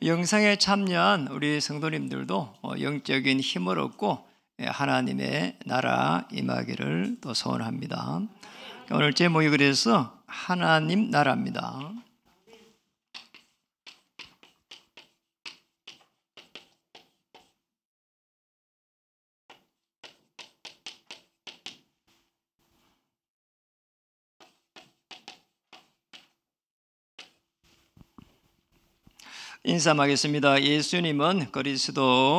영상에 참여한 우리 성도님들도 영적인 힘을 얻고 하나님의 나라 임하기를 또 소원합니다. 오늘 제목이 그래서 하나님 나라입니다. 인사하겠습니다. 예수님은 그리스도이십니다.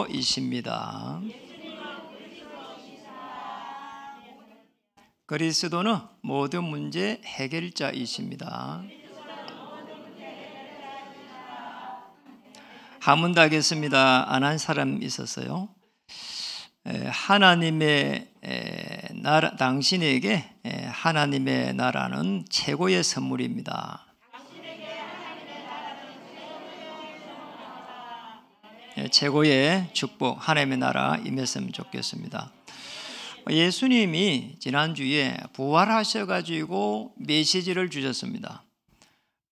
그리스도는 모든 문제 해결자이십니다. 한 번 더 하겠습니다. 안 한 사람 있었어요? 하나님의 나라, 당신에게 하나님의 나라는 최고의 선물입니다. 최고의 축복, 하나님의 나라 임했으면 좋겠습니다. 예수님이 지난주에 부활하셔가지고 메시지를 주셨습니다.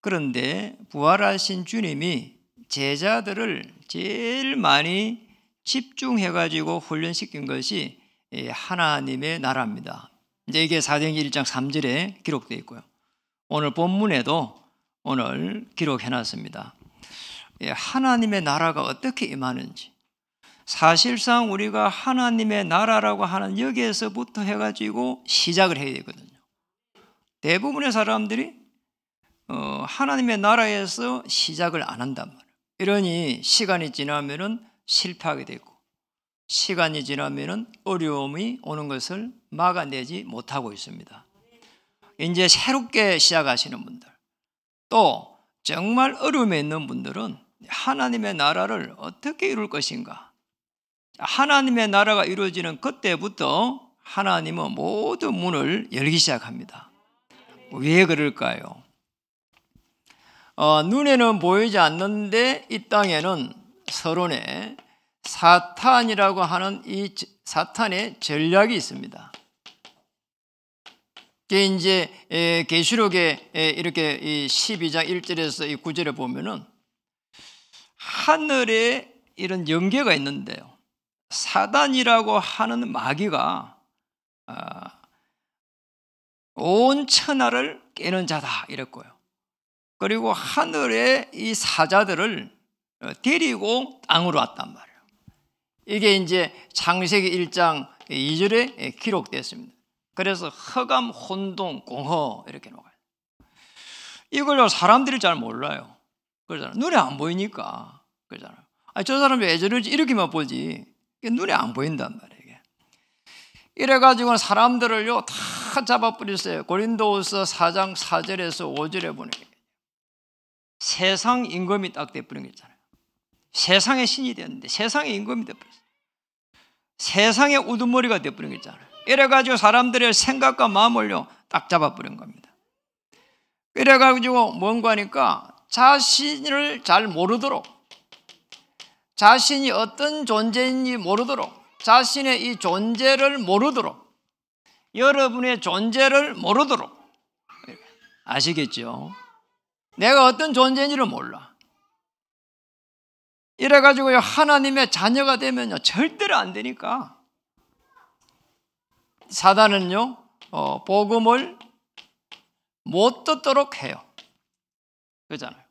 그런데 부활하신 주님이 제자들을 제일 많이 집중해가지고 훈련시킨 것이 하나님의 나라입니다. 이제 이게 사도행전 1장 3절에 기록되어 있고요. 오늘 본문에도 오늘 기록해놨습니다. 하나님의 나라가 어떻게 임하는지, 사실상 우리가 하나님의 나라라고 하는 여기에서부터 해가지고 시작을 해야 되거든요. 대부분의 사람들이 하나님의 나라에서 시작을 안 한단 말이에요. 이러니 시간이 지나면은 실패하게 되고, 시간이 지나면은 어려움이 오는 것을 막아내지 못하고 있습니다. 이제 새롭게 시작하시는 분들, 또 정말 어려움에 있는 분들은 하나님의 나라를 어떻게 이룰 것인가? 하나님의 나라가 이루어지는 그때부터 하나님은 모든 문을 열기 시작합니다. 왜 그럴까요? 눈에는 보이지 않는데 이 땅에는 서론에 사탄이라고 하는 이 사탄의 전략이 있습니다. 이게 이제 계시록에 이렇게 이 12장 1절에서 이 9절에 보면은 하늘에 이런 영계가 있는데요. 사단이라고 하는 마귀가 온 천하를 깨는 자다 이랬고요. 그리고 하늘의 이 사자들을 데리고 땅으로 왔단 말이에요. 이게 이제 창세기 1장 2절에 기록됐습니다. 그래서 흑암, 혼동, 공허 이렇게 나와요. 이걸 사람들이 잘 몰라요. 그러잖아요. 눈에 안 보이니까. 그러잖아요. 저 사람이 왜 저러지? 이렇게만 보지. 눈에 안 보인단 말이에요. 이래가지고 사람들을요 다 잡아버렸어요. 고린도후서 4장 4절에서 5절에 보면 세상 임금이 딱 돼버린 거 있잖아요. 세상의 신이 되었는데 세상의 임금이 돼버렸어요. 세상의 우두머리가 돼버린 거 있잖아요. 이래가지고 사람들의 생각과 마음을요 딱 잡아버린 겁니다. 이래가지고 뭔가 하니까 자신을 잘 모르도록, 자신이 어떤 존재인지 모르도록, 자신의 이 존재를 모르도록, 여러분의 존재를 모르도록, 아시겠죠? 내가 어떤 존재인지를 몰라. 이래가지고 하나님의 자녀가 되면요 절대로 안 되니까 사단은요 복음을 못 듣도록 해요. 그렇잖아요.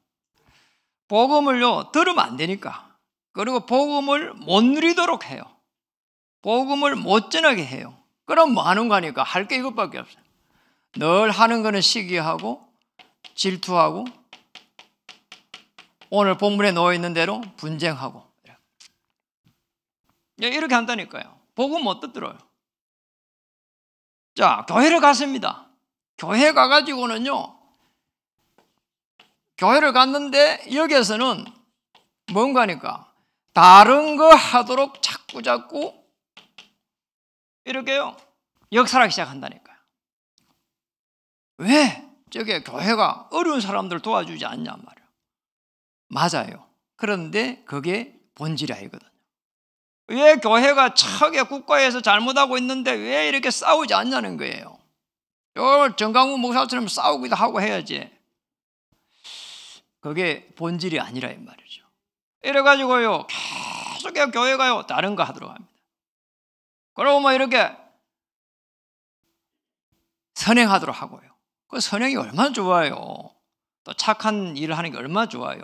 복음을요 들으면 안 되니까. 그리고 복음을 못 누리도록 해요. 복음을 못 전하게 해요. 그럼 뭐 하는 거니까 할 게 이것밖에 없어요. 늘 하는 거는 시기하고 질투하고 오늘 본문에 놓여 있는 대로 분쟁하고 이렇게 한다니까요. 복음 못 듣더라고요. 자, 교회를 갔습니다. 교회 가가지고는요 교회를 갔는데 여기에서는 뭔가 하니까 다른 거 하도록 자꾸 이렇게요 역사하기 시작한다니까요. 왜? 저게 교회가 어려운 사람들 도와주지 않냐 말이에요. 맞아요. 그런데 그게 본질이 아니거든요. 왜 교회가 척에 국가에서 잘못하고 있는데 왜 이렇게 싸우지 않냐는 거예요. 정강훈 목사처럼 싸우기도 하고 해야지. 그게 본질이 아니라 이 말이죠. 이래가지고요 계속 교회 가요. 다른 거 하도록 합니다. 그러고 뭐 이렇게 선행하도록 하고요. 그 선행이 얼마나 좋아요. 또 착한 일을 하는 게 얼마나 좋아요.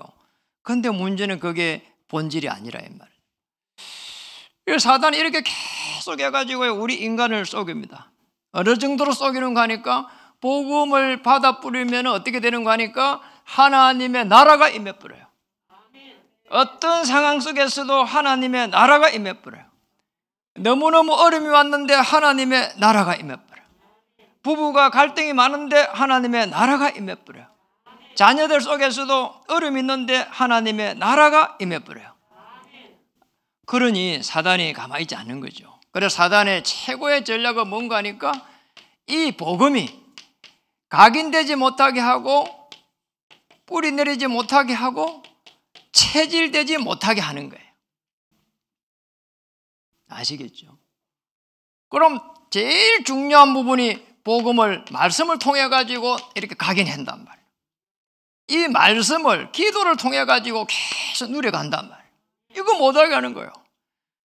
그런데 문제는 그게 본질이 아니라 이 말이에요. 사단이 이렇게 계속 해가지고 우리 인간을 속입니다. 어느 정도로 속이는 거 하니까 복음을 받아 뿌리면 어떻게 되는 거 하니까 하나님의 나라가 임해버려요. 어떤 상황 속에서도 하나님의 나라가 임해버려요. 너무너무 어려움이 왔는데 하나님의 나라가 임해버려요. 부부가 갈등이 많은데 하나님의 나라가 임해버려요. 자녀들 속에서도 어려움이 있는데 하나님의 나라가 임해버려요. 그러니 사단이 가만히 있지 않는 거죠. 그래서 사단의 최고의 전략은 뭔가 하니까 이 복음이 각인되지 못하게 하고 뿌리 내리지 못하게 하고 체질되지 못하게 하는 거예요. 아시겠죠? 그럼 제일 중요한 부분이 복음을 말씀을 통해 가지고 이렇게 각인한단 말이에요. 이 말씀을 기도를 통해 가지고 계속 누려간단 말이에요. 이거 못하게 하는 거예요.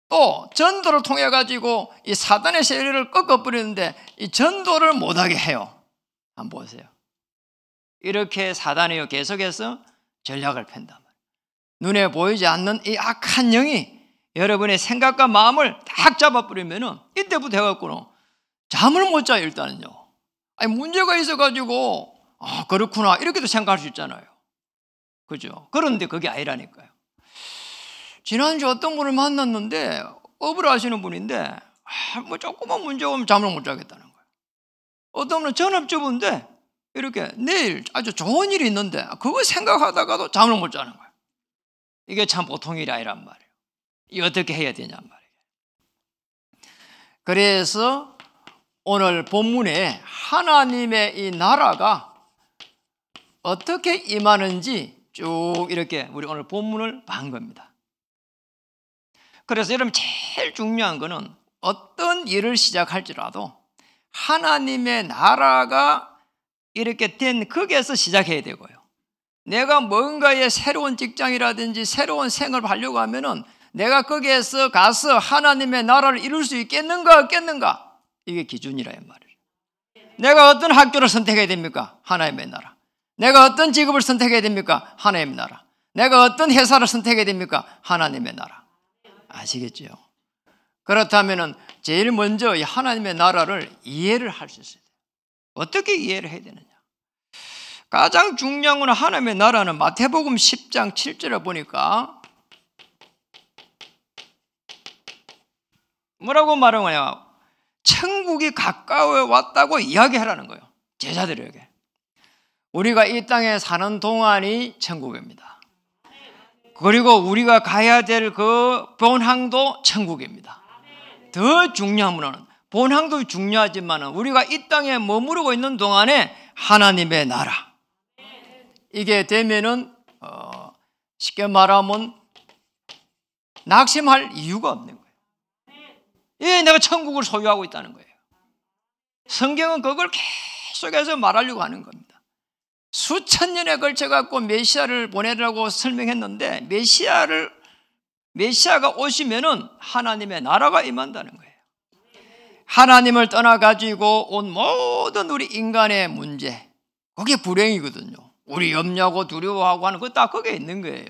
또 전도를 통해 가지고 이 사단의 세력을 꺾어버리는데 이 전도를 못하게 해요. 한번 보세요. 이렇게 사단이 계속해서 전략을 편단 말이에요. 눈에 보이지 않는 이 악한 영이 여러분의 생각과 마음을 딱 잡아버리면은 이때부터 해갖고는 잠을 못 자요. 일단은요. 아니 문제가 있어가지고 그렇구나 이렇게도 생각할 수 있잖아요. 그죠? 그런데 그게 아니라니까요. 지난주 어떤 분을 만났는데 업을 하시는 분인데 뭐 조그만 문제 오면 잠을 못 자겠다는 거예요. 어떤 분은 전업주부인데 이렇게 내일 아주 좋은 일이 있는데 그거 생각하다가도 잠을 못 자는 거예요. 이게 참 보통 일이 아니란 말이에요. 이 어떻게 해야 되냔 말이에요. 그래서 오늘 본문에 하나님의 이 나라가 어떻게 임하는지 쭉 이렇게 우리 오늘 본문을 본 겁니다. 그래서 여러분 제일 중요한 거는 어떤 일을 시작할지라도 하나님의 나라가 이렇게 된 거기에서 시작해야 되고요. 내가 뭔가의 새로운 직장이라든지 새로운 생활을 하려고 하면은 내가 거기에서 가서 하나님의 나라를 이룰 수 있겠는가 없겠는가 이게 기준이라 말이에요. 내가 어떤 학교를 선택해야 됩니까? 하나님의 나라. 내가 어떤 직업을 선택해야 됩니까? 하나님의 나라. 내가 어떤 회사를 선택해야 됩니까? 하나님의 나라. 아시겠죠? 그렇다면은 제일 먼저 이 하나님의 나라를 이해를 할 수 있어야 돼요. 어떻게 이해를 해야 되느냐? 가장 중요한 건 하나님의 나라는 마태복음 10장 7절에 보니까 뭐라고 말하냐? 천국이 가까워 왔다고 이야기하라는 거예요. 제자들에게. 우리가 이 땅에 사는 동안이 천국입니다. 그리고 우리가 가야 될 그 본향도 천국입니다. 더 중요한 거는 본향도 중요하지만 우리가 이 땅에 머무르고 있는 동안에 하나님의 나라 이게 되면은 쉽게 말하면 낙심할 이유가 없는 거예요. 예, 내가 천국을 소유하고 있다는 거예요. 성경은 그걸 계속해서 말하려고 하는 겁니다. 수천 년에 걸쳐 갖고 메시아를 보내라고 설명했는데 메시아가 오시면은 하나님의 나라가 임한다는 거예요. 하나님을 떠나 가지고 온 모든 우리 인간의 문제, 그게 불행이거든요. 우리 염려하고 두려워하고 하는 거 다 거기에 있는 거예요.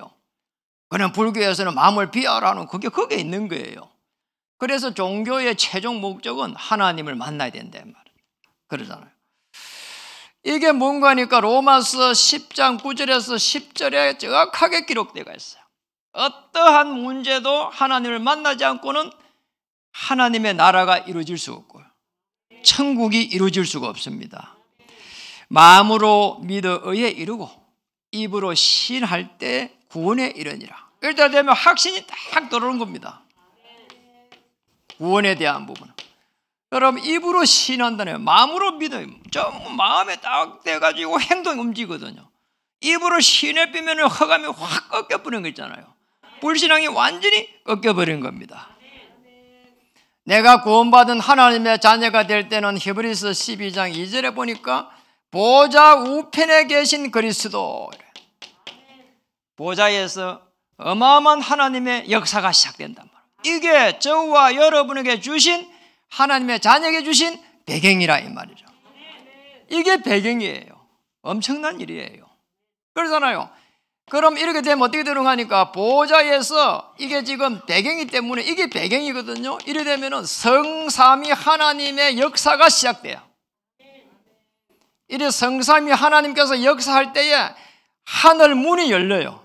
그냥 불교에서는 마음을 비하라는 그게 거기에 있는 거예요. 그래서 종교의 최종 목적은 하나님을 만나야 된다 말이에요. 그러잖아요. 이게 뭔가 하니까 로마서 10장 9절에서 10절에 정확하게 기록되어 있어요. 어떠한 문제도 하나님을 만나지 않고는 하나님의 나라가 이루어질 수 없고요. 천국이 이루어질 수가 없습니다. 마음으로 믿어 의에 이르고 입으로 신할 때 구원에 이르니라. 이럴 되면 확신이 딱 들어오는 겁니다. 구원에 대한 부분은. 여러분 입으로 신한다네요. 마음으로 믿어요. 좀 마음에 딱 돼가지고 행동이 움직이거든요. 입으로 신에 빼면 허감이 확 꺾여버리는 거 있잖아요. 불신앙이 완전히 꺾여버린 겁니다. 내가 구원받은 하나님의 자녀가 될 때는 히브리서 12장 2절에 보니까 보좌 우편에 계신 그리스도, 보좌에서 어마어마한 하나님의 역사가 시작된단 말이에요. 이게 저와 여러분에게 주신 하나님의 자녀에게 주신 배경이라 이 말이죠. 이게 배경이에요. 엄청난 일이에요. 그러잖아요. 그럼 이렇게 되면 어떻게 되는가 하니까 보좌에서 이게 지금 배경이 때문에 이게 배경이거든요. 이래 되면은 성삼위 하나님의 역사가 시작돼요. 이래 성삼위 하나님께서 역사할 때에 하늘 문이 열려요.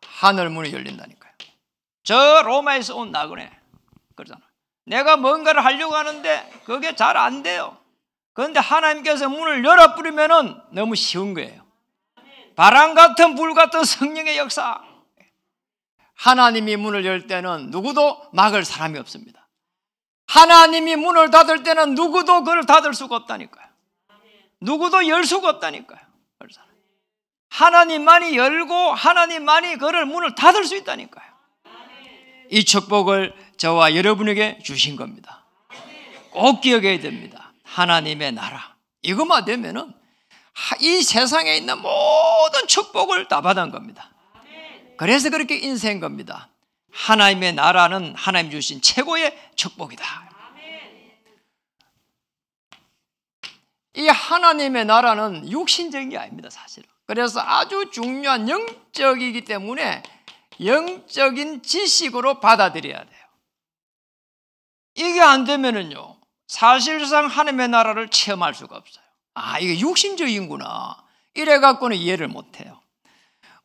하늘 문이 열린다니까요. 저 로마에서 온 나그네 그러잖아. 내가 뭔가를 하려고 하는데 그게 잘 안 돼요. 그런데 하나님께서 문을 열어버리면은 너무 쉬운 거예요. 바람 같은 불 같은 성령의 역사. 하나님이 문을 열 때는 누구도 막을 사람이 없습니다. 하나님이 문을 닫을 때는 누구도 그걸 닫을 수가 없다니까요. 누구도 열 수가 없다니까요. 하나님만이 열고 하나님만이 그를 문을 닫을 수 있다니까요. 이 축복을 저와 여러분에게 주신 겁니다. 꼭 기억해야 됩니다. 하나님의 나라 이것만 되면은 이 세상에 있는 모든 축복을 다 받은 겁니다. 그래서 그렇게 인생한 겁니다. 하나님의 나라는 하나님 주신 최고의 축복이다. 이 하나님의 나라는 육신적인 게 아닙니다, 사실은. 그래서 아주 중요한 영적이기 때문에 영적인 지식으로 받아들여야 돼요. 이게 안 되면은요, 사실상 하나님의 나라를 체험할 수가 없어요. 아, 이게 육신적인구나. 이래 갖고는 이해를 못 해요.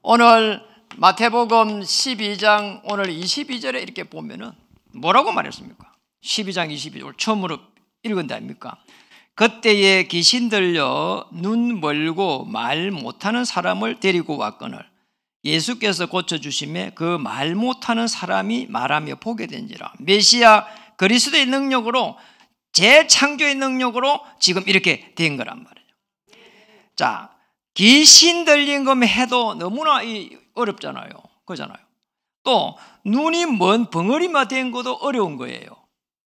오늘 마태복음 12장 오늘 22절에 이렇게 보면은 뭐라고 말했습니까? 12장 22절 처음으로 읽은다 아닙니까? 그때에 귀신 들려 눈 멀고 말 못하는 사람을 데리고 왔거늘 예수께서 고쳐주심에 그 말 못하는 사람이 말하며 보게 된지라. 메시아 그리스도의 능력으로 재창조의 능력으로 지금 이렇게 된 거란 말이에요. 자, 귀신 들린 것만 해도 너무나 어렵잖아요. 그렇잖아요. 또 눈이 먼 벙어리만 된 것도 어려운 거예요.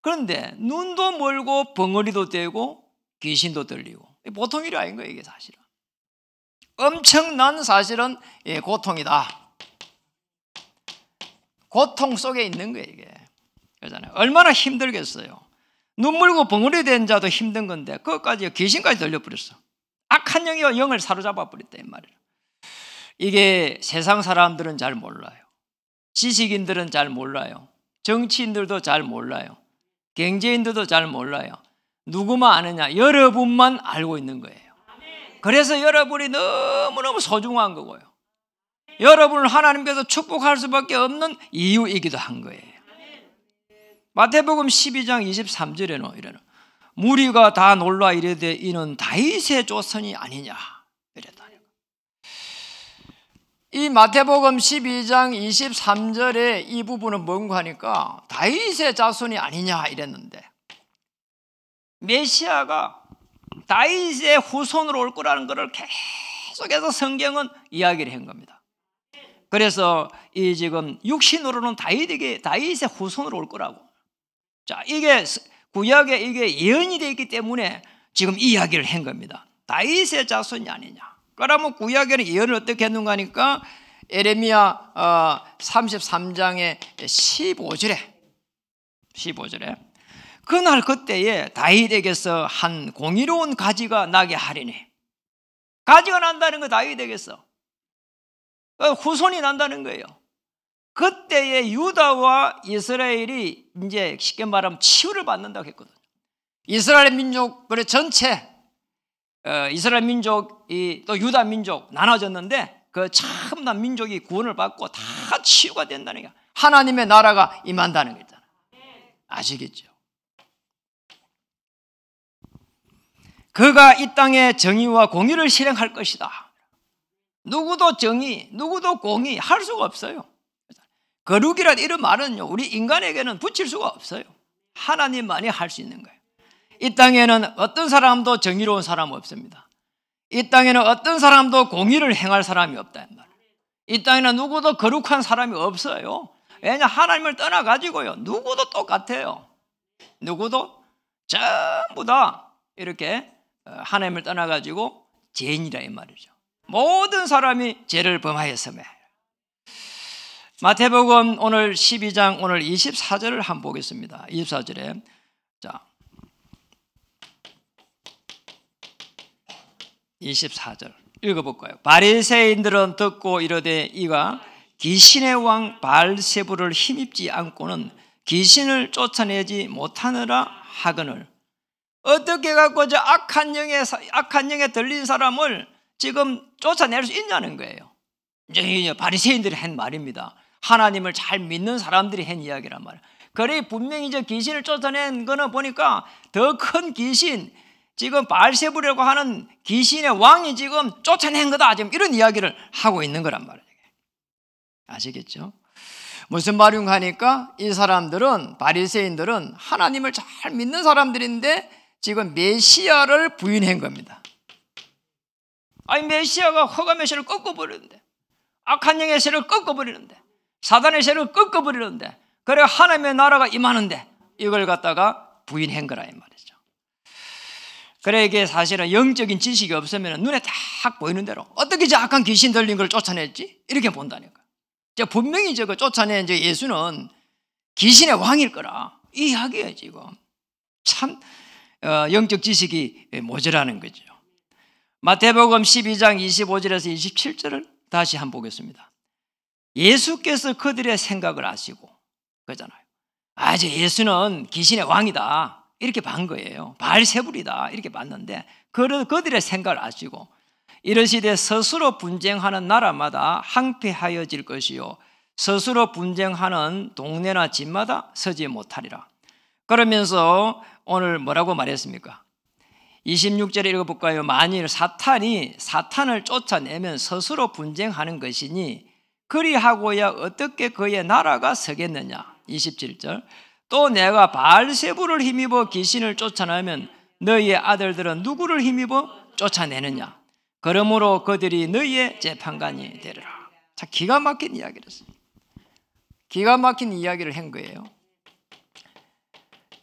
그런데 눈도 멀고 벙어리도 되고 귀신도 들리고 보통 일이 아닌 거예요. 이게 사실은 엄청난 사실은 고통이다. 고통 속에 있는 거예요. 이게 그렇잖아요. 얼마나 힘들겠어요. 눈 멀고 벙어리 된 자도 힘든 건데 그것까지 귀신까지 들려버렸어. 악한 영이 영을 사로잡아 버렸다 이 말이에요. 이게 세상 사람들은 잘 몰라요. 지식인들은 잘 몰라요. 정치인들도 잘 몰라요. 경제인들도 잘 몰라요. 누구만 아느냐? 여러분만 알고 있는 거예요. 그래서 여러분이 너무너무 소중한 거고요. 여러분을 하나님께서 축복할 수밖에 없는 이유이기도 한 거예요. 마태복음 12장 23절에는 이래는 무리가 다 놀라 이르되 이는 다윗의 조선이 아니냐 이랬다니까. 이 마태복음 12장 23절에 이 부분은 뭔가 하니까 다윗의 자손이 아니냐 이랬는데 메시아가 다윗의 후손으로 올 거라는 것을 계속해서 성경은 이야기를 한 겁니다. 그래서 이 지금 육신으로는 다윗의 후손으로 올 거라고. 자, 이게 구약에 이게 예언이 되어 있기 때문에 지금 이 이야기를 한 겁니다. 다윗의 자손이 아니냐. 그러면 구약에는 예언을 어떻게 했는가 하니까 에레미야 33장의 15절에 그날 그때에 다윗에게서 한 공의로운 가지가 나게 하리니. 가지가 난다는 거 다윗에게서 후손이 난다는 거예요. 그때에 유다와 이스라엘이 이제 쉽게 말하면 치유를 받는다고 했거든요. 이스라엘 민족 그래 전체 이스라엘 민족이 또 유다 민족 나눠졌는데 그 참난 민족이 구원을 받고 다 치유가 된다는 게 하나님의 나라가 임한다는 거잖아요. 아시겠죠? 그가 이 땅에 정의와 공의를 실행할 것이다. 누구도 정의, 누구도 공의 할 수가 없어요. 거룩이란 이런 말은요, 우리 인간에게는 붙일 수가 없어요. 하나님만이 할 수 있는 거예요. 이 땅에는 어떤 사람도 정의로운 사람 없습니다. 이 땅에는 어떤 사람도 공의를 행할 사람이 없다. 이 땅에는 누구도 거룩한 사람이 없어요. 왜냐, 하나님을 떠나가지고요, 누구도 똑같아요. 누구도 전부 다 이렇게 하나님을 떠나가지고 죄인이라 이 말이죠. 모든 사람이 죄를 범하였음에 마태복음 오늘 12장 오늘 24절을 한번 보겠습니다. 24절에 자 24절 읽어볼까요? 바리새인들은 듣고 이르되 이가 귀신의 왕 바알세불을 힘입지 않고는 귀신을 쫓아내지 못하느라 하거늘. 어떻게 갖고 저 악한 영에 들린 사람을 지금 쫓아낼 수 있냐는 거예요. 이제 바리새인들이 한 말입니다. 하나님을 잘 믿는 사람들이 한 이야기란 말이에요. 그래 분명히 저 귀신을 쫓아낸 거는 보니까 더 큰 귀신, 지금 바알세불이라고 하는 귀신의 왕이 지금 쫓아낸 거다. 지금 이런 이야기를 하고 있는 거란 말이에요. 아시겠죠? 무슨 말인가 하니까 이 사람들은, 바리새인들은 하나님을 잘 믿는 사람들인데 지금 메시아를 부인한 겁니다. 아니 메시아가 허가 메시아를 꺾어버리는데, 악한 영의 세를 꺾어버리는데, 사단의 세를 꺾어버리는데, 그래 하나님의 나라가 임하는데 이걸 갖다가 부인한 거라 이 말이죠. 그래 이게 사실은 영적인 지식이 없으면 눈에 딱 보이는 대로 어떻게 저 악한 귀신 들린 걸 쫓아냈지? 이렇게 본다니까. 분명히 저거 쫓아낸 예수는 귀신의 왕일 거라 이 이야기예요. 지금 참 영적 지식이 모자라는 거죠. 마태복음 12장 25절에서 27절을 다시 한번 보겠습니다. 예수께서 그들의 생각을 아시고 그러잖아요. 이제 예수는 귀신의 왕이다 이렇게 반 거예요. 바알세불이다 이렇게 봤는데 그들의 생각을 아시고 이르시되 스스로 분쟁하는 나라마다 항폐하여질 것이요 스스로 분쟁하는 동네나 집마다 서지 못하리라. 그러면서 오늘 뭐라고 말했습니까? 26절에 읽어볼까요? 만일 사탄을 쫓아내면 스스로 분쟁하는 것이니 그리하고야 어떻게 그의 나라가 서겠느냐. 27절 또 내가 바알세불을 힘입어 귀신을 쫓아내면 너희의 아들들은 누구를 힘입어 쫓아내느냐. 그러므로 그들이 너희의 재판관이 되리라. 자, 기가 막힌 이야기를 했어요. 기가 막힌 이야기를 한 거예요.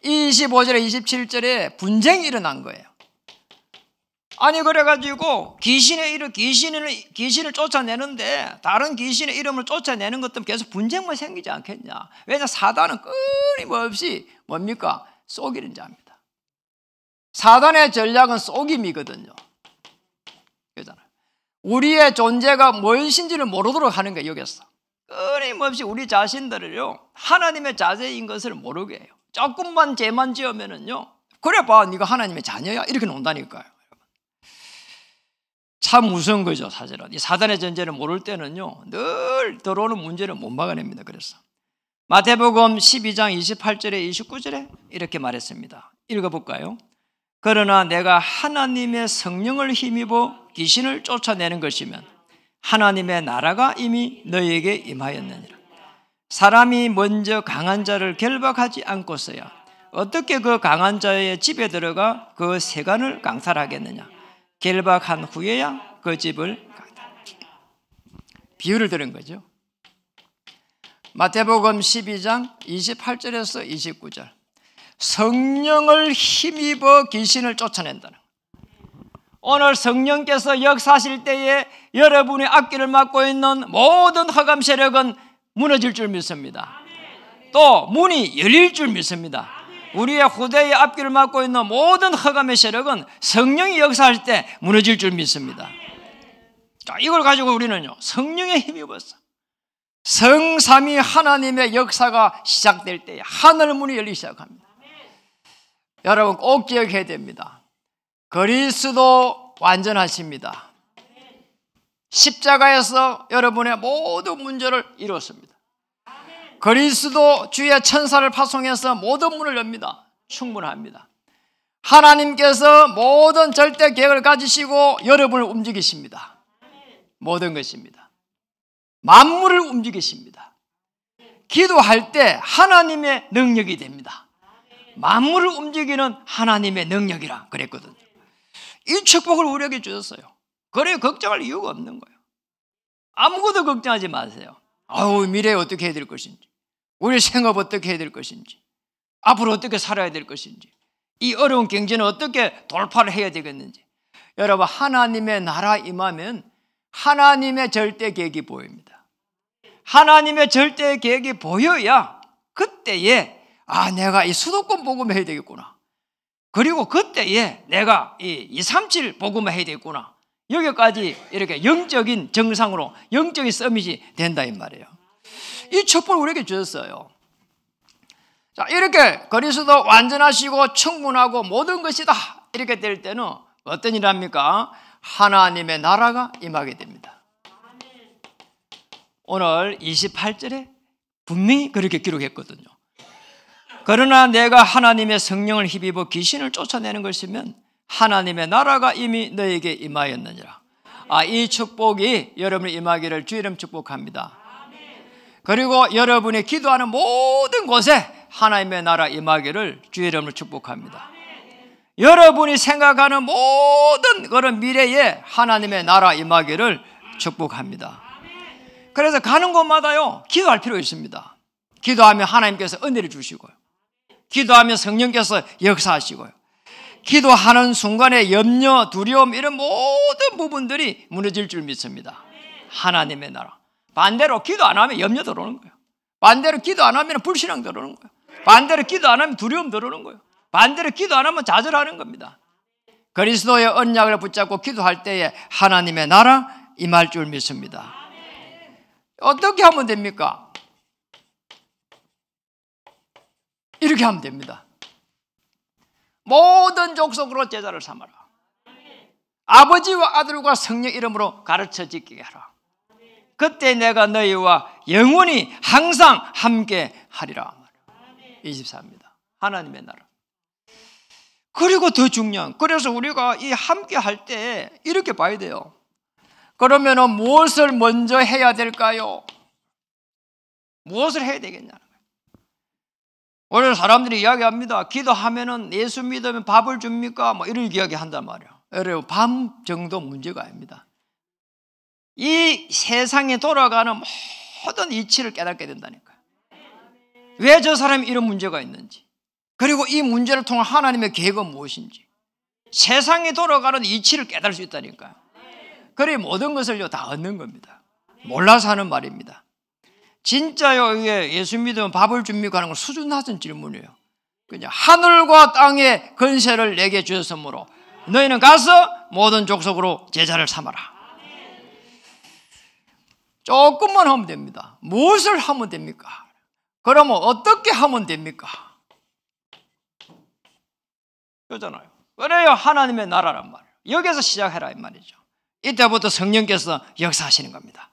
25절에 27절에 분쟁이 일어난 거예요. 아니 그래가지고 귀신을 쫓아내는데 다른 귀신의 이름을 쫓아내는 것도 계속 분쟁만 생기지 않겠냐. 왜냐 사단은 끊임없이 뭡니까? 속이는 자입니다. 사단의 전략은 속임이거든요. 그잖아요. 우리의 존재가 무엇인지를 모르도록 하는 거예요. 여기서 끊임없이 우리 자신들을요 하나님의 자제인 것을 모르게 해요. 조금만 죄만 지으면은요 그래 봐 네가 하나님의 자녀야 이렇게 논다니까요. 참 무서운 거죠. 사실은 이 사단의 존재를 모를 때는요 늘 들어오는 문제를 못 막아냅니다. 그래서 마태복음 12장 28절에 29절에 이렇게 말했습니다. 읽어볼까요? 그러나 내가 하나님의 성령을 힘입어 귀신을 쫓아내는 것이면 하나님의 나라가 이미 너희에게 임하였느니라. 사람이 먼저 강한 자를 결박하지 않고서야 어떻게 그 강한 자의 집에 들어가 그 세간을 강탈하겠느냐. 결박한 후에야 그 집을 강탈하겠느냐. 비유를 들은 거죠. 마태복음 12장 28절에서 29절 성령을 힘입어 귀신을 쫓아낸다는 오늘 성령께서 역사하실 때에 여러분의 앞길을 막고 있는 모든 흑암 세력은 무너질 줄 믿습니다. 또 문이 열릴 줄 믿습니다. 우리의 후대의 앞길을 막고 있는 모든 흑암의 세력은 성령이 역사할 때 무너질 줄 믿습니다. 자, 이걸 가지고 우리는요 성령에 힘입어서 성삼위 하나님의 역사가 시작될 때에 하늘 문이 열리기 시작합니다. 여러분 꼭 기억해야 됩니다. 그리스도 완전하십니다. 십자가에서 여러분의 모든 문제를 이루었습니다. 그리스도 주의 천사를 파송해서 모든 문을 엽니다. 충분합니다. 하나님께서 모든 절대 계획을 가지시고 여러분을 움직이십니다. 모든 것입니다. 만물을 움직이십니다. 기도할 때 하나님의 능력이 됩니다. 만물을 움직이는 하나님의 능력이라 그랬거든요. 이 축복을 우리에게 주셨어요. 그래 걱정할 이유가 없는 거예요. 아무것도 걱정하지 마세요. 미래에 어떻게 해야 될 것인지, 우리 생업 어떻게 해야 될 것인지, 앞으로 어떻게 살아야 될 것인지, 이 어려운 경제는 어떻게 돌파를 해야 되겠는지. 여러분 하나님의 나라 임하면 하나님의 절대 계획이 보입니다. 하나님의 절대 계획이 보여야 그때에 내가 이 수도권 복음을 해야 되겠구나. 그리고 그때에 내가 이 237 복음을 해야 되겠구나. 여기까지 이렇게 영적인 정상으로 영적인 서밋이 된다 이 말이에요. 이 첩보를 우리에게 주셨어요. 자, 이렇게 그리스도 완전하시고 충분하고 모든 것이다 이렇게 될 때는 어떤 일 합니까? 하나님의 나라가 임하게 됩니다. 오늘 28절에 분명히 그렇게 기록했거든요. 그러나 내가 하나님의 성령을 힘입어 귀신을 쫓아내는 것이면 하나님의 나라가 이미 너에게 임하였느니라. 이 축복이 여러분이 임하기를 주의 이름 축복합니다. 그리고 여러분이 기도하는 모든 곳에 하나님의 나라 임하기를 주의 이름으로 축복합니다. 여러분이 생각하는 모든 그런 미래에 하나님의 나라 임하기를 축복합니다. 그래서 가는 곳마다요 기도할 필요 있습니다. 기도하면 하나님께서 은혜를 주시고요, 기도하면 성령께서 역사하시고요, 기도하는 순간에 염려, 두려움 이런 모든 부분들이 무너질 줄 믿습니다. 하나님의 나라. 반대로 기도 안 하면 염려 들어오는 거예요. 반대로 기도 안 하면 불신앙 들어오는 거예요. 반대로 기도 안 하면 두려움 들어오는 거예요. 반대로 기도 안 하면 좌절하는 겁니다. 그리스도의 언약을 붙잡고 기도할 때에 하나님의 나라 임할 줄 믿습니다. 어떻게 하면 됩니까? 이렇게 하면 됩니다. 모든 족속으로 제자를 삼아라. 아버지와 아들과 성령 이름으로 가르쳐 지키게 하라. 그때 내가 너희와 영원히 항상 함께 하리라. 24입니다. 하나님의 나라. 그리고 더 중요한, 그래서 우리가 이 함께 할 때 이렇게 봐야 돼요. 그러면은 무엇을 먼저 해야 될까요? 무엇을 해야 되겠냐는 거예요. 오늘 사람들이 이야기합니다. 기도하면은 예수 믿으면 밥을 줍니까? 뭐 이런 이야기 한단 말이에요. 여러분, 밥 정도 문제가 아닙니다. 이 세상에 돌아가는 모든 이치를 깨닫게 된다니까요. 왜 저 사람이 이런 문제가 있는지, 그리고 이 문제를 통한 하나님의 계획은 무엇인지, 세상에 돌아가는 이치를 깨달을 수 있다니까요. 그래 모든 것을요 다 얻는 겁니다. 몰라서 하는 말입니다. 진짜요, 이게 예수 믿으면 밥을 줍니까 하는 건 수준 낮은 질문이에요. 그냥 하늘과 땅의 권세를 내게 주셨으므로 너희는 가서 모든 족속으로 제자를 삼아라. 조금만 하면 됩니다. 무엇을 하면 됩니까? 그러면 어떻게 하면 됩니까? 그러잖아요. 그래요, 하나님의 나라란 말이에요. 여기서 시작해라 이 말이죠. 이때부터 성령께서 역사하시는 겁니다.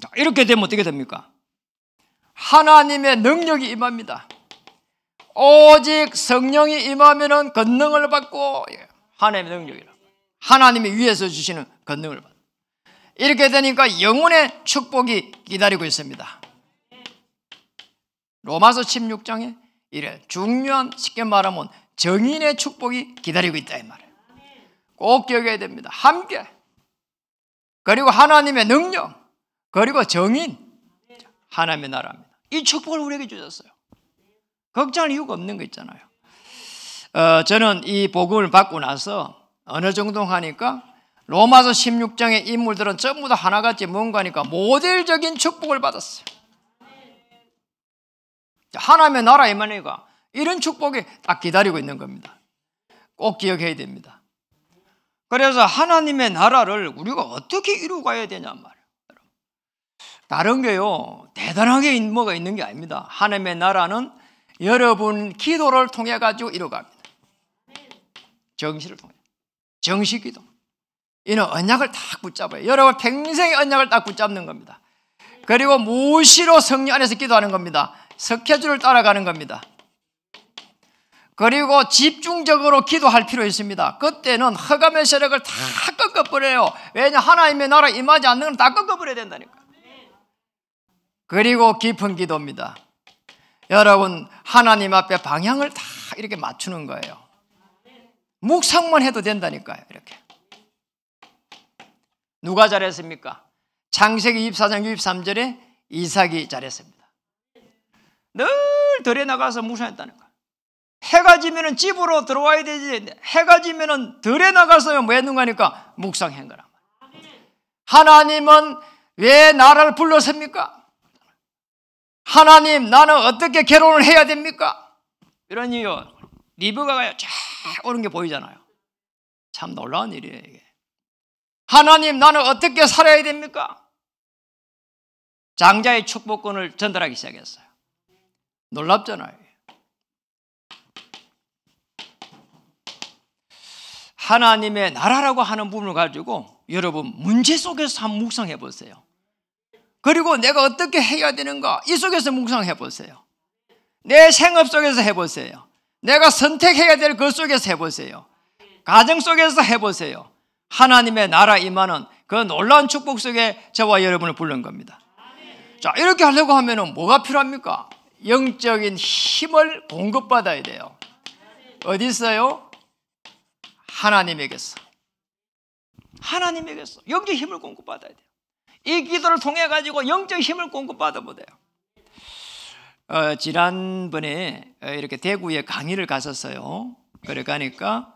자, 이렇게 되면 어떻게 됩니까? 하나님의 능력이 임합니다. 오직 성령이 임하면은 권능을 받고, 하나님의 능력이라, 하나님이 위에서 주시는 권능을 받고, 이렇게 되니까 영혼의 축복이 기다리고 있습니다. 로마서 16장에 이래 중요한, 쉽게 말하면 정인의 축복이 기다리고 있다 이 말이에요. 꼭 기억해야 됩니다. 함께, 그리고 하나님의 능력, 그리고 정인, 하나님의 나라입니다. 이 축복을 우리에게 주셨어요. 걱정할 이유가 없는 거 있잖아요. 저는 이 복음을 받고 나서 어느 정도 하니까 로마서 16장의 인물들은 전부 다 하나같이 뭔가 하니까 모델적인 축복을 받았어요. 하나님의 나라 임하니까 이런 축복이 딱 기다리고 있는 겁니다. 꼭 기억해야 됩니다. 그래서 하나님의 나라를 우리가 어떻게 이루고 가야 되냐 말이에요. 다른 게요 대단하게 뭐가 있는 게 아닙니다. 하나님의 나라는 여러분 기도를 통해 가지고 이루어갑니다. 정시를 통해, 정시기도. 이는 언약을 딱 붙잡아요. 여러분 평생의 언약을 딱 붙잡는 겁니다. 그리고 무시로 성령 안에서 기도하는 겁니다. 스케줄을 따라가는 겁니다. 그리고 집중적으로 기도할 필요 있습니다. 그때는 흑암의 세력을 다 꺾어버려요. 왜냐, 하나님의 나라 임하지 않는 건 다 꺾어버려야 된다니까. 그리고 깊은 기도입니다. 여러분 하나님 앞에 방향을 다 이렇게 맞추는 거예요. 묵상만 해도 된다니까요. 이렇게. 누가 잘했습니까? 창세기 24장 63절에 이삭이 잘했습니다. 늘 들에 나가서 묵상했다는 거예요. 해가 지면은 집으로 들어와야 되지, 해가 지면은 들에 나가서 뭐 했는 거니까 묵상한 거란 말이에요. 하나님은 왜 나를 불렀습니까? 하나님, 나는 어떻게 결혼을 해야 됩니까? 이런 이유, 리브가가 쫙 오는 게 보이잖아요. 참 놀라운 일이에요, 이게. 하나님, 나는 어떻게 살아야 됩니까? 장자의 축복권을 전달하기 시작했어요. 놀랍잖아요. 하나님의 나라라고 하는 부분을 가지고 여러분 문제 속에서 한번 묵상해 보세요. 그리고 내가 어떻게 해야 되는가, 이 속에서 묵상해 보세요. 내 생업 속에서 해보세요. 내가 선택해야 될 것 속에서 해보세요. 가정 속에서 해보세요. 하나님의 나라 임하는 그 놀라운 축복 속에 저와 여러분을 부른 겁니다. 자, 이렇게 하려고 하면 뭐가 필요합니까? 영적인 힘을 공급받아야 돼요. 어디 있어요? 하나님에게서. 하나님에게서 영적 힘을 공급받아야 돼요. 이 기도를 통해 가지고 영적 힘을 공급받아야 돼요. 지난번에 이렇게 대구에 강의를 갔었어요. 그래 가니까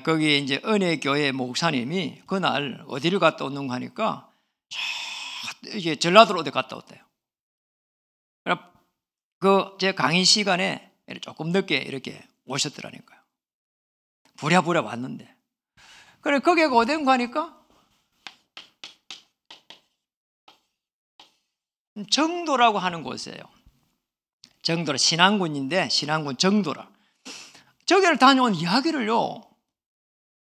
거기 이제 은혜교회 목사님이 그날 어디를 갔다 오는가 하니까 이게 전라도로 어디 갔다 왔대요. 그 제 강의 시간에 조금 늦게 이렇게 오셨더라니까요. 부랴부랴 왔는데. 그래 거기가 어딘가 하니까 정도라고 하는 곳이에요. 정도라, 신안군인데 신안군 정도라. 저기를 다녀온 이야기를요.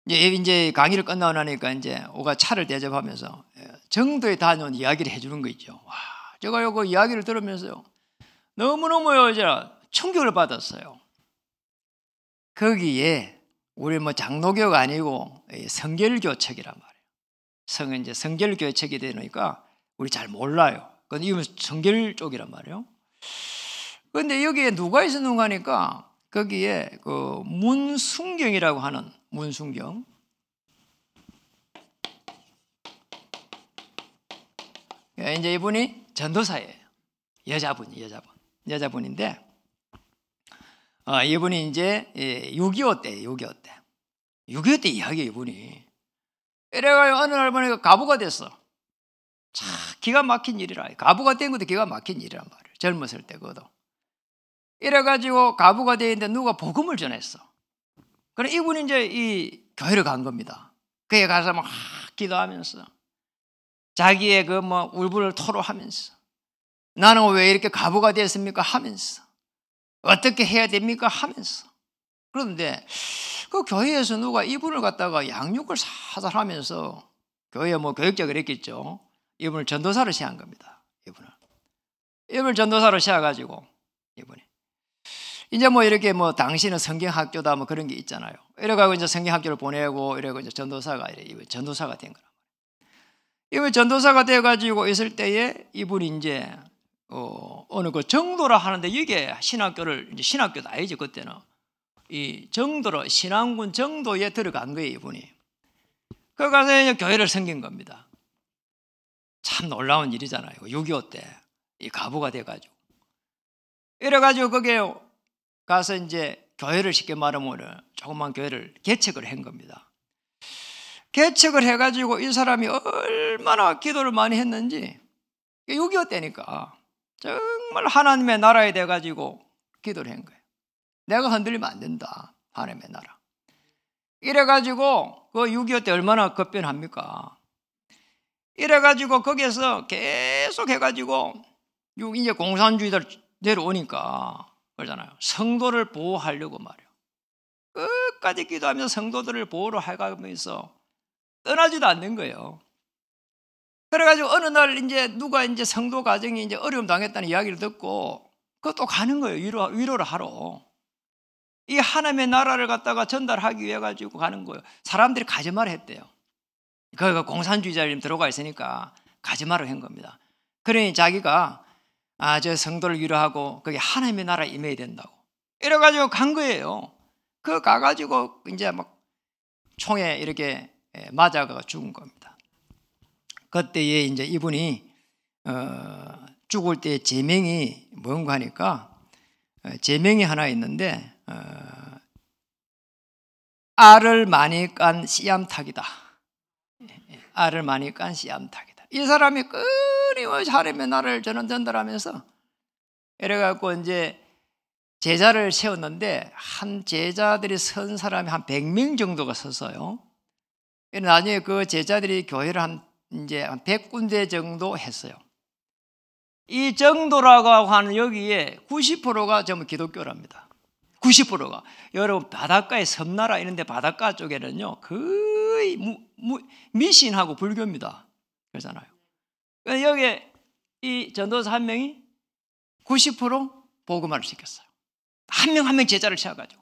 이제 강의를 끝나고 나니까 이제 오가 차를 대접하면서 정도에 다녀온 이야기를 해주는 거 있죠. 와, 제가 그 이야기를 들으면서요. 너무너무 이제 충격을 받았어요. 거기에 우리 뭐 장로교가 아니고 성결교책이란 말이에요. 이제 성결교책이 되니까 우리 잘 몰라요. 근데 이건 성결 쪽이란 말이에요. 근데 여기에 누가 있었는가 하니까 거기에 그 문순경이라고 하는 문순경. 이제 이분이 전도사예요. 여자분인데, 이분이 이제 6.25 때 6.25 때 이야기예요, 이분이. 이래가지고 어느 날 보니까 가부가 됐어. 참 기가 막힌 일이라. 가부가 된 것도 기가 막힌 일이란 말이에요. 젊었을 때 그것도. 이래가지고 가부가 돼 있는데 누가 복음을 전했어. 그래 이분이 이제 이 교회를 간 겁니다. 그에 가서 막 기도하면서 자기의 그 뭐 울분을 토로하면서 나는 왜 이렇게 가부가 됐습니까? 하면서 어떻게 해야 됩니까? 하면서. 그런데 그 교회에서 누가 이분을 갖다가 양육을 살살 하면서 교회에 뭐 교육적으로 했겠죠. 이분을 전도사로 시한 겁니다. 이분을 전도사로 시켜가지고 이분이 이제 뭐 이렇게 뭐 당신은 성경학교다 뭐 그런 게 있잖아요. 이래가지고 이제 성경학교를 보내고 이래고 이제 전도사가 된 거란 말이에요. 이분 전도사가 돼가지고 있을 때에 이분이 이제 어느 그 정도라 하는데 이게 이제 신학교도 아니지 그때는. 이 정도로 신안군 정도에 들어간 거예요, 이분이. 그 가서 이제 교회를 섬긴 겁니다. 참 놀라운 일이잖아요. 6.25 때 이 가부가 돼가지고. 이래가지고 거기에 가서 이제 교회를 쉽게 말하면 조그만 교회를 개척을 한 겁니다. 개척을 해가지고 이 사람이 얼마나 기도를 많이 했는지 6.25 때니까 정말 하나님의 나라에 돼가지고 기도를 한 거예요. 내가 흔들리면 안 된다. 하나님의 나라. 이래가지고 그 6.25 때 얼마나 급변합니까? 이래가지고 거기에서 계속 해가지고 이제 공산주의들 내려오니까 그러잖아요. 성도를 보호하려고 말이에요. 끝까지 기도하면서 성도들을 보호를 해가면서 떠나지도 않는 거예요. 그래가지고 어느 날 이제 누가 이제 성도 가정이 이제 어려움 당했다는 이야기를 듣고 그것도 가는 거예요. 위로를 하러. 이 하나님의 나라를 갖다가 전달하기 위해 가지고 가는 거예요. 사람들이 가지 말라 했대요. 거기가 공산주의자님 들어가 있으니까 가지 말라 한 겁니다. 그러니 자기가 저 성도를 위로하고 거기 하나님의 나라에 임해야 된다고. 이래가지고 간 거예요. 그 가가지고 이제 막 총에 이렇게 맞아가 죽은 겁니다. 그때에 이제 이분이 죽을 때 제명이 뭔가 하니까 제명이 하나 있는데 알을 많이 깐 씨암탉이다. 알을 많이 깐 씨암탉이다. 이 사람이 끊임없이 하나님의 나라를 전달하면서 이래갖고 이제 제자를 세웠는데 한 제자들이 선 사람이 한 100명 정도가 섰어요. 나중에 그 제자들이 교회를 한 100군데 정도 했어요. 이 정도라고 하는 여기에 90%가 전부 기독교랍니다. 90%가. 여러분 바닷가의 섬나라 이런 데 바닷가 쪽에는요 거의 미신하고 불교입니다. 그렇잖아요. 여기 이 전도사 한 명이 90% 복음화를 시켰어요. 한 명 한 명 제자를 세워가지고.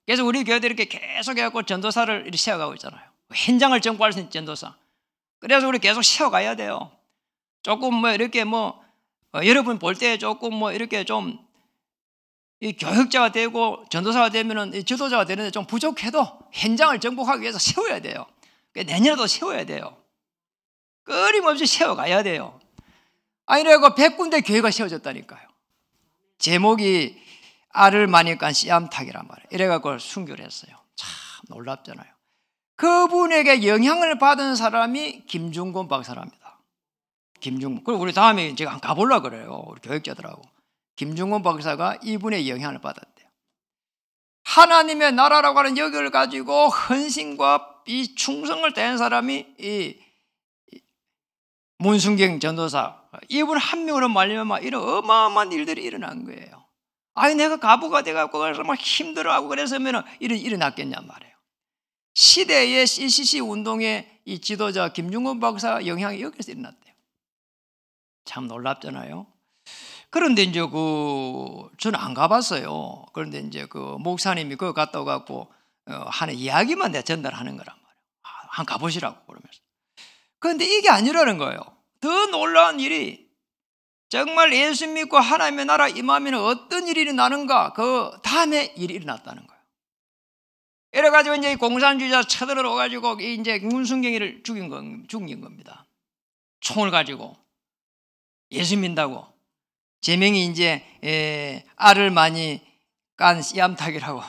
그래서 우리 교회들이 이렇게 계속 해갖고 전도사를 이렇게 세워가고 있잖아요. 현장을 정복할 수 있는 전도사. 그래서 우리 계속 세워가야 돼요. 조금 뭐 이렇게 여러분 볼 때 조금 이렇게 좀 이 교육자가 되고 전도사가 되면은 이 지도자가 되는데 좀 부족해도 현장을 정복하기 위해서 세워야 돼요. 내년에도 세워야 돼요. 끊임없이 세워가야 돼요. 아니, 그래갖고 100군데 교회가 세워졌다니까요. 제목이 알을 많이 깐 씨암탉이란 말이에요. 이래갖고 순교를 했어요. 참 놀랍잖아요. 그분에게 영향을 받은 사람이 김중곤 박사랍니다. 김중곤. 그리고 우리 다음에 제가 한번 가보려고 그래요. 우리 교육자들하고. 김중곤 박사가 이분의 영향을 받았대요. 하나님의 나라라고 하는 여기를 가지고 헌신과 이 충성을 다한 사람이 이 문순경 전도사, 이분 한 명으로 말미암아 이런 어마어마한 일들이 일어난 거예요. 아니, 내가 가부가 돼갖고 그래서 막 힘들어하고 그래서면 일어났겠냔 말이에요. 시대의 CCC 운동의 이 지도자 김중곤 박사 영향이 여기서 일어났대요. 참 놀랍잖아요. 그런데 이제 저는 안 가봤어요. 그런데 이제 그 목사님이 그거 갔다 오갖고 하는 이야기만 내가 전달하는 거란 말이에요. 한 가보시라고 그러면서. 그런데 이게 아니라는 거예요. 더 놀라운 일이 정말 예수 믿고 하나님의 나라 임하면 어떤 일이 일어나는가, 그 다음에 일이 일어났다는 거예요. 이래가지고 이제 공산주의자 쳐들어가지고 이제 문순경이를 죽인 겁니다. 총을 가지고 예수 믿는다고. 제명이 이제 알을 많이 깐 씨암탉이라고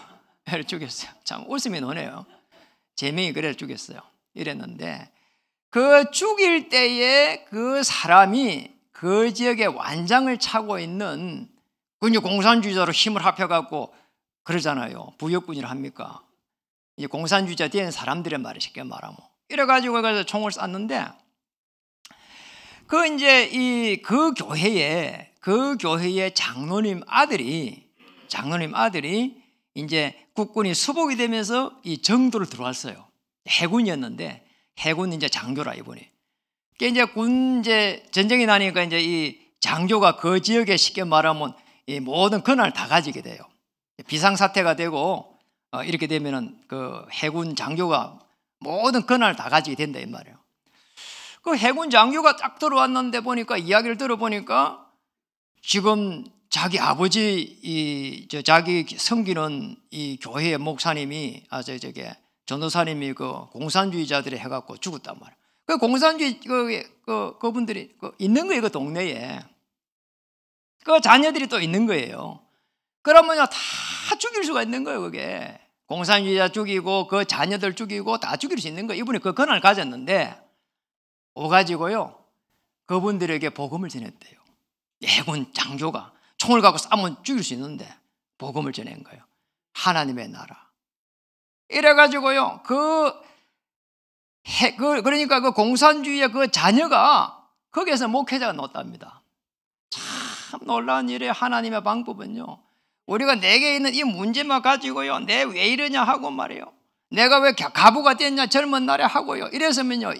죽였어요. 참 웃음이 나네요. 제명이 그래 죽였어요. 이랬는데 그 죽일 때에 그 사람이 그 지역에 완장을 차고 있는 그 공산주의자로 힘을 합해갖고 그러잖아요. 부역군이라 합니까? 이제 공산주의자 된 사람들의 말이 쉽게 말하면 이래가지고 그래서 총을 쐈는데 그 교회의 장로님 아들이 이제 국군이 수복이 되면서 이 정도를 들어왔어요. 해군이었는데 해군 이제 장교라 이분이. 이제 전쟁이 나니까 이제 이 장교가 그 지역에 쉽게 말하면 이 모든 권한을 다 가지게 돼요. 비상사태가 되고 이렇게 되면은 그 해군 장교가 모든 권한을 다 가지게 된다 이 말이에요. 그 해군 장교가 딱 들어왔는데 보니까 이야기를 들어보니까 지금 자기 아버지 자기 섬기는 이 교회의 목사님이 전도사님이 그 공산주의자들이 해갖고 죽었단 말이에요. 그 공산주의 그분들이 있는 거예요. 그 동네에 그 자녀들이 또 있는 거예요. 그러면요 다 죽일 수가 있는 거예요. 그게 공산주의자 죽이고 그 자녀들 죽이고 다 죽일 수 있는 거예요. 이분이 그 권한을 가졌는데 오가지고요 그분들에게 복음을 전했대요. 해군 장교가 총을 갖고 싸면 죽일 수 있는데 복음을 전한 거예요. 하나님의 나라. 이래가지고요 그러니까 그 공산주의의 그 자녀가 거기에서 목회자가 나왔답니다. 참 놀라운 일이에요. 하나님의 방법은요. 우리가 내게 있는 이 문제만 가지고요. 내 왜 이러냐 하고 말이에요. 내가 왜 가부가 됐냐 젊은 날에 하고요. 이래서면요.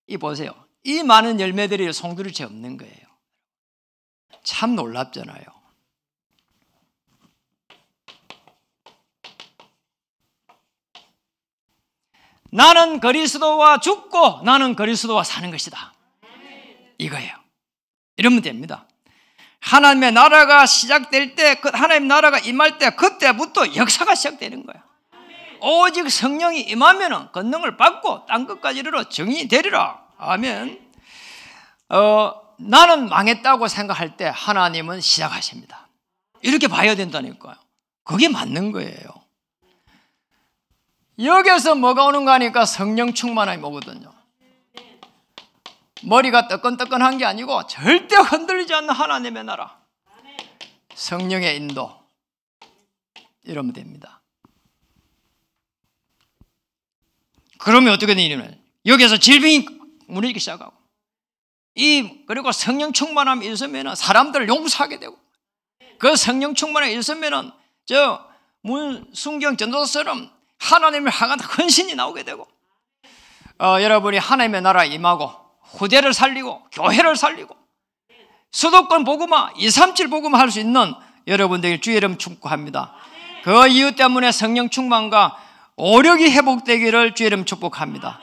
이 보세요. 이 많은 열매들이 송두리 채 없는 거예요. 참 놀랍잖아요. 나는 그리스도와 죽고 나는 그리스도와 사는 것이다. 이거예요. 이러면 됩니다. 하나님의 나라가 시작될 때, 하나님의 나라가 임할 때 그때부터 역사가 시작되는 거예요. 오직 성령이 임하면 권능을 받고 땅 끝까지 이르러 정의이 되리라. 아멘. 나는 망했다고 생각할 때 하나님은 시작하십니다. 이렇게 봐야 된다니까요. 그게 맞는 거예요. 여기서 뭐가 오는가 하니까 성령 충만함이 오거든요. 머리가 뜨끈뜨끈한 게 아니고 절대 흔들리지 않는 하나님의 나라, 성령의 인도, 이러면 됩니다. 그러면 어떻게 되냐면 여기서 질병이 무너지기 시작하고, 그리고 성령 충만함이 있으면 사람들을 용서하게 되고, 그 성령 충만함이 있으면 문순경 전도사처럼 하나님을 향한 헌신이 나오게 되고, 여러분이 하나님의 나라에 임하고 후대를 살리고 교회를 살리고 수도권 복음화, 237 복음화 할 수 있는 여러분들 주의 이름 축복합니다. 그 이유 때문에 성령 충만과 오력이 회복되기를 주의 이름 축복합니다.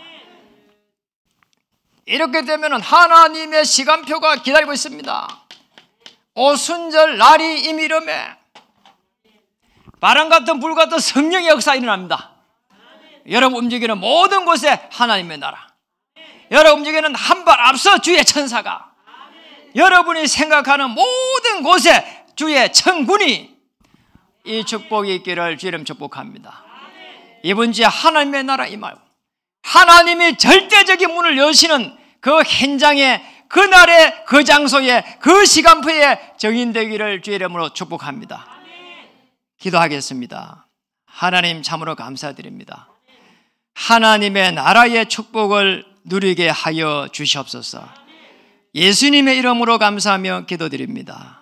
이렇게 되면 하나님의 시간표가 기다리고 있습니다. 오순절 날이 이미 이름에 바람 같은 불 같은 성령의 역사 일어납니다. 여러분 움직이는 모든 곳에 하나님의 나라, 여러분 움직이는 한 발 앞서 주의 천사가, 여러분이 생각하는 모든 곳에 주의 천군이 이 축복이 있기를 주의 이름 축복합니다. 이번 주에 하나님의 나라 임하고 하나님이 절대적인 문을 여시는 그 현장에, 그날의 그 장소에, 그 시간표에 정인되기를 주의 이름으로 축복합니다. 기도하겠습니다. 하나님 참으로 감사드립니다. 하나님의 나라의 축복을 누리게 하여 주시옵소서. 예수님의 이름으로 감사하며 기도드립니다.